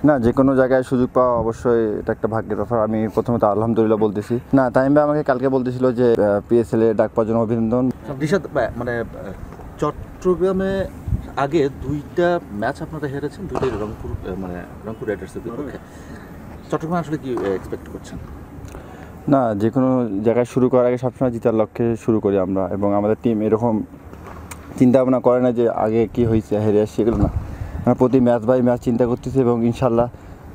না, যে কোনো জায়গায় সুযোগ পাওয়া অবশ্যই এটা একটা ভাগ্যের ব্যাপার। আমি প্রথমত আলহামদুলিল্লাহ বলতেছি। না, তাইম ভাই আমাকে কালকে বলতেছিল যে পিএসএল এ ডাক পাওয়ার জন্য অভিনন্দন। রিশাদ মানে চট্টগ্রামে আগে 2টা ম্যাচ আপনারা হেরেছেন, 2টাই রংপুর মানে রংপুর রাইডার্সের বিপক্ষে। চট্টগ্রামে আসলে কি এক্সপেক্ট করছেন? না, যে কোনো জায়গায় শুরু করার আগে সবসময় জিতার লক্ষ্যে শুরু করি আমরা, এবং আমাদের টিম এরকম চিন্তা ভাবনা করে না যে আগে কি হয়েছে হেরে আসছে, এগুলো না। আমরা প্রতি ম্যাচ বাই ম্যাচ চিন্তা করতেছি, এবং ইনশাল্লাহ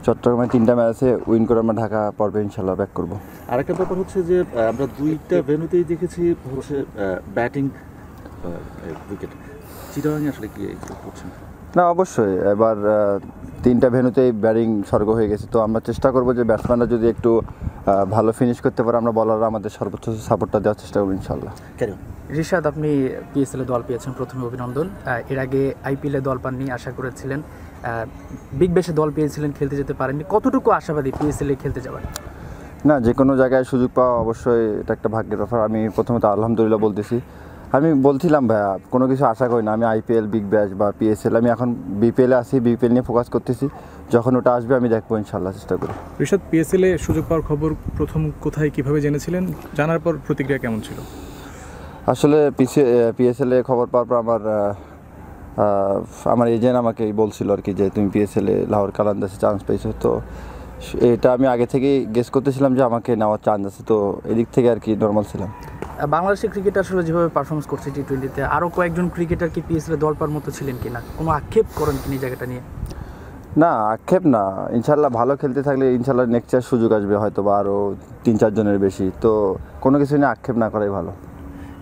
চট্টগ্রামে 3টা ম্যাচে উইন করে আমরা ঢাকা পর্বে ইনশাল্লাহ ব্যাক করবো। আরেকটা ব্যাপার হচ্ছে যে আমরা 2টা ভেন্যুতেই দেখেছি হচ্ছে ব্যাটিং উইকেট। চিটাগাংয়ে আসলে কি এক্সপেক্ট করছেন? না, অবশ্যই এবার 3টা ভেন্যুতেই ব্যাটিং স্বর্গ হয়ে গেছে, তো আমরা চেষ্টা করবো যে ব্যাটসম্যানরা যদি একটু ভালো ফিনিশ করতে পারে, আমরা বলাররা আমাদের সর্বোচ্চ সাপোর্টটা দেওয়ার চেষ্টা করবো ইনশাল্লাহ। রিশাদ, আপনি পিএসএলে দল পেয়েছেন, প্রথমে অভিনন্দন। এর আগে আইপিএলে দল পাননি, আশা করেছিলেন। বিগ ব্যাশে দল পেয়েছিলেন, খেলতে যেতে পারেননি। কতটুকু আশাবাদী পিএসএলে খেলতে যাওয়ার? না, যে কোনো জায়গায় সুযোগ পাওয়া অবশ্যই এটা একটা ভাগ্যের ব্যাপার। আমি প্রথমত আলহামদুলিল্লাহ বলতেছি। আমি বলছিলাম ভাইয়া, কোনো কিছু আশা করি না। আমি আইপিএল, বিগ ব্যাশ বা পিএসএল, আমি এখন বিপিএলে আছি, বিপিএল নিয়ে ফোকাস করতেছি। যখন ওটা আসবে আমি দেখবো ইনশাল্লাহ, চেষ্টা করি। রিশাদ, পিএসএলে সুযোগ পাওয়ার খবর প্রথম কোথায় কিভাবে জেনেছিলেন? জানার পর প্রতিক্রিয়া কেমন ছিল? আসলে পিএসএলে খবর পাওয়ার পর আমার এজেন্ট আমাকে বলছিল আর কি যে তুমি পিএসএলে লাহোর কালান্দাসে চান্স পেয়েছো। তো এটা আমি আগে থেকেই গেস করতেছিলাম যে আমাকে নেওয়ার চান্স আছে, তো এদিক থেকে আর কি নর্মাল ছিলাম। বাংলাদেশের ক্রিকেটার আসলে যেভাবে পারফরমেন্স করছে টি20তে, আরও কয়েকজন ক্রিকেটার কি পিএসএলে দল পাওয়ার মতো ছিলেন কিনা? কোনো আক্ষেপ করেন কিনা এই জায়গাটা নিয়ে? না, আক্ষেপ না। ইনশাল্লাহ ভালো খেলতে থাকলে ইনশাল্লাহ নেক্সট ইয়ার সুযোগ আসবে, হয়তো বা আরও 3-4 জনের বেশি। তো কোনো কিছু নিয়ে আক্ষেপ না করাই ভালো।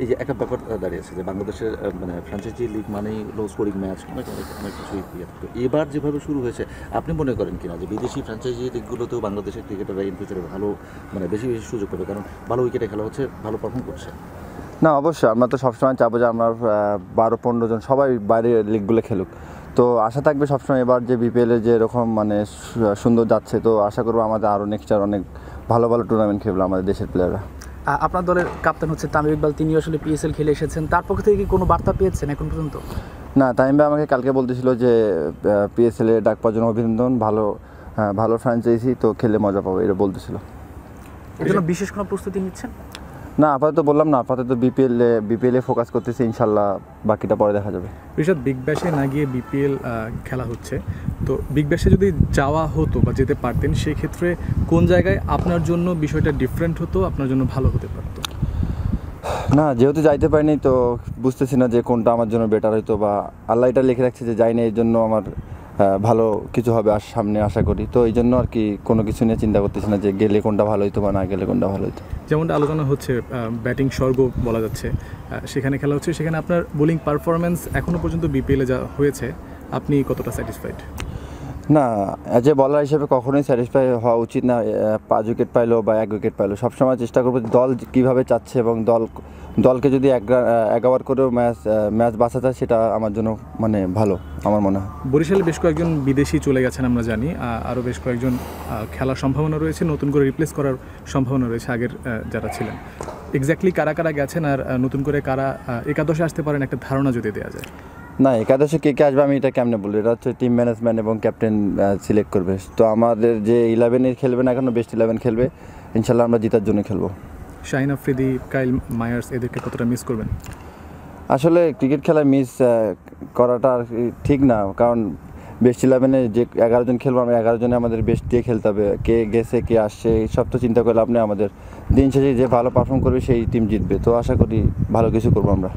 এই যে একটা ব্যাপার দাঁড়িয়েছে যে বাংলাদেশের মানে ফ্র্যাঞ্চাইজি লিগ মানেই লো স্কোরিং ম্যাচ, অনেক অনেক অনেক কিছুই ইয়ে থাকে। এবার যেভাবে শুরু হয়েছে, আপনি মনে করেন কিনা যে বিদেশি ফ্র্যাঞ্চাইজি লিগগুলোতেও বাংলাদেশের ক্রিকেটাররা ইন ফিউচারে ভালো মানে বেশি বেশি সুযোগ পাবে, কারণ ভালো উইকেটে খেলা হচ্ছে, ভালো পারফর্ম করছে? না, অবশ্যই আমরা তো সবসময় চাবো যে আমরা 12-15 জন সবাই বাইরের লিগগুলো খেলুক। তো আশা থাকবে সবসময় এবার যে বিপিএলে যে এরকম মানে সুন্দর যাচ্ছে, তো আশা করবো আমাদের আরও নেক্সট ইয়ার অনেক ভালো ভালো টুর্নামেন্ট খেলবে আমাদের দেশের প্লেয়াররা। আপনার দলের ক্যাপ্টেন হচ্ছে তামিম ইকবাল, তিনি আসলে পিএসএল খেলে এসেছেন। তার পক্ষ থেকে কি কোনো বার্তা পেয়েছেন এখন পর্যন্ত? না, তামিম ভাই আমাকে কালকে বলতেছিল যে পিএসএল এ ডাক পাওয়ার জন্য অভিনন্দন, ভালো ফ্র্যাঞ্চাইজি, তো খেলে মজা পাবো, এটা বলতেছিল। এর জন্য বিশেষ কোনো প্রস্তুতি নিচ্ছেন? না, আপাতত বললাম না, আপাতত বিপিএলে ফোকাস করতেছি, ইনশাল্লাহ বাকিটা পরে দেখা যাবে। রিশাদ, বিগ ব্যাশে না গিয়ে বিপিএল খেলা হচ্ছে, তো বিগ ব্যাশে যদি যাওয়া হতো বা যেতে পারতেন, সেই ক্ষেত্রে কোন জায়গায় আপনার জন্য বিষয়টা ডিফারেন্ট হতো, আপনার জন্য ভালো হতে পারতো? না, যেহেতু যাইতে পারিনি, তো বুঝতেছি না যে কোনটা আমার জন্য বেটার হইতো, বা আল্লাহ এটা লিখে রাখছে যে যাইনি, এই জন্য আমার ভালো কিছু হবে আর সামনে আশা করি। তো এই জন্য আর কি কোনো কিছু নিয়ে চিন্তা করতেছি না যে গেলে কোনটা ভালো হইতো বা না গেলে কোনটা ভালো হইতো। যেমনটা আলোচনা হচ্ছে, ব্যাটিং স্বর্গ বলা যাচ্ছে, সেখানে খেলা হচ্ছে, সেখানে আপনার বোলিং পারফরমেন্স এখনও পর্যন্ত বিপিএলে যা হয়েছে, আপনি কতটা স্যাটিসফাইড? না, অ্যাজ এ বলার হিসেবে কখনোই স্যাটিসফাই হওয়া উচিত না। 5 উইকেট পাইলো বা 1 উইকেট পাইলো, সবসময় চেষ্টা করবো দল কীভাবে চাচ্ছে, এবং দলকে যদি 1 ওভার করেও ম্যাচ বাঁচা যায়, সেটা আমার জন্য মানে ভালো আমার মনে হয়। বরিশালে বেশ কয়েকজন বিদেশি চলে গেছেন আমরা জানি, আরও বেশ কয়েকজন খেলার সম্ভাবনা রয়েছে, নতুন করে রিপ্লেস করার সম্ভাবনা রয়েছে আগের যারা ছিলেন। এক্স্যাক্টলি কারা কারা গেছেন আর নতুন করে কারা একাদশে আসতে পারেন, একটা ধারণা যদি দেওয়া যায়? না, একাদশে কে কে আসবে আমি এটা কেমনে বলি, এটা হচ্ছে টিম ম্যানেজমেন্ট এবং ক্যাপ্টেন সিলেক্ট করবে। তো আমাদের যে 11 খেলবে না, এখনও বেস্ট 11 খেলবে, ইনশাল্লাহ আমরা জেতার জন্য খেলবো। শাহিন আফ্রিদি, কাইল মায়ার্স, এদেরকে কতটা মিস করবেন? আসলে ক্রিকেট খেলায় মিস করাটা ঠিক না, কারণ বেস্ট 11-এ যে 11 জন খেলবো, আমরা 11 জনে আমাদের বেস্ট দিয়ে খেলতে হবে। কে গেছে কে আসছে সব তো চিন্তা করলে আপনি, আমাদের দিন শেষে যে ভালো পারফর্ম করবে সেই টিম জিতবে। তো আশা করি ভালো কিছু করবো আমরা।